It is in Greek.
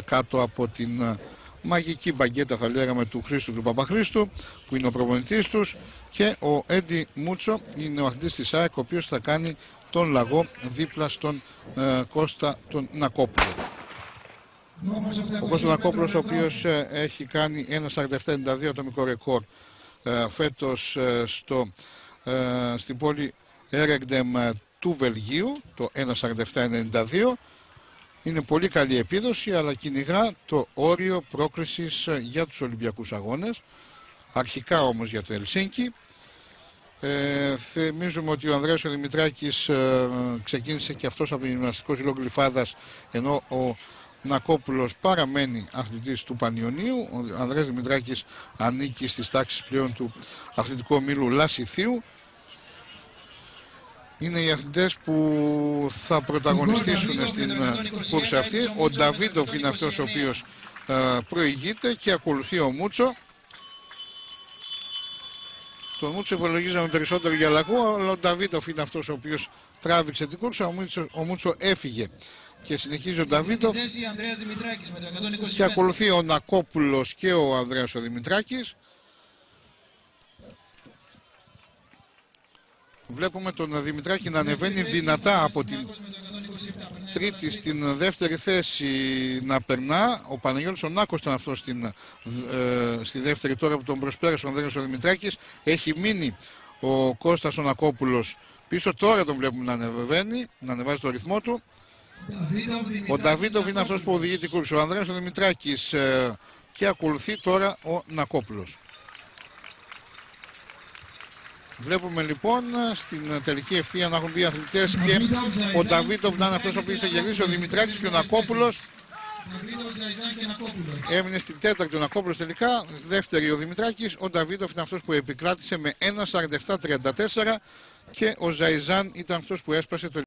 κάτω από την μαγική μπαγκέτα, θα λέγαμε, του Χρήστου του Παπαχρήστου, που είναι ο προπονητής τους, και ο Έντι Μούτσο είναι ο αθλητής της ΑΕΚ, ο οποίος θα κάνει τον λαγό δίπλα στον Κώστα τον Νακόπουλο. Ο Κώστας Νακόπουλος, ο οποίος έχει κάνει 1.47.92 ατομικό ρεκόρ φέτος στην πόλη Έρεγντεμ του Βελγίου, το 1.47.92. Είναι πολύ καλή επίδοση, αλλά κυνηγά το όριο πρόκρισης για τους Ολυμπιακούς Αγώνες, αρχικά όμως για το Ελσίνκι. Θυμίζουμε ότι ο Ανδρέας ο Δημητράκης ξεκίνησε και αυτός από την Γυμναστικό Συλλόγο Γλυφάδας, ενώ ο Νακόπουλος παραμένει αθλητής του Πανιωνίου. Ο Ανδρέας Δημητράκης ανήκει στις τάξεις πλέον του αθλητικού ομίλου Λασιθίου. Είναι οι αθλητές που θα πρωταγωνιστήσουν στην κούρσα αυτή. Ο Νταβίντοφ είναι αυτός ο οποίος προηγείται και ακολουθεί ο Μούτσο. Τον Μούτσο υπολογίζαμε περισσότερο για λαγό, αλλά ο Νταβίντοφ είναι αυτός ο οποίος τράβηξε την κούρσα. Ο Μούτσο έφυγε και συνεχίζει ο Νταβίντοφ και ακολουθεί ο Νακόπουλος και ο Ανδρέας ο Δημητράκης. Βλέπουμε τον Δημητράκη να ανεβαίνει δυνατά από την τρίτη στην δεύτερη θέση, να περνά. Ο Παναγιώτης ο Νάκος ήταν αυτός στη δεύτερη, τώρα που τον προσπέρασε ο Ανδρέας ο Δημητράκης. Έχει μείνει ο Κώστας ο Νακόπουλος πίσω, τώρα τον βλέπουμε να ανεβαίνει, να ανεβάζει το ρυθμό του. Ο Νταβίντοφ είναι αυτός που οδηγεί την κούρσα. Ο Ανδρέας ο Δημητράκης και ακολουθεί τώρα ο Νακόπουλος. Βλέπουμε λοιπόν στην τελική ευθεία να έχουν μπει αθλητές και ο Νταβίντοφ να είναι αυτός ο οποίος θα κερδίσει. Ο Δημητράκης και ο Νακόπουλος έμεινε στην τέταρτη ο Νακόπουλος τελικά, δεύτερη ο Δημητράκης. Ο Νταβίντοφ είναι αυτός που επικράτησε με 1.47.34 και ο Ζαϊζάν ήταν αυτός που έσπασε το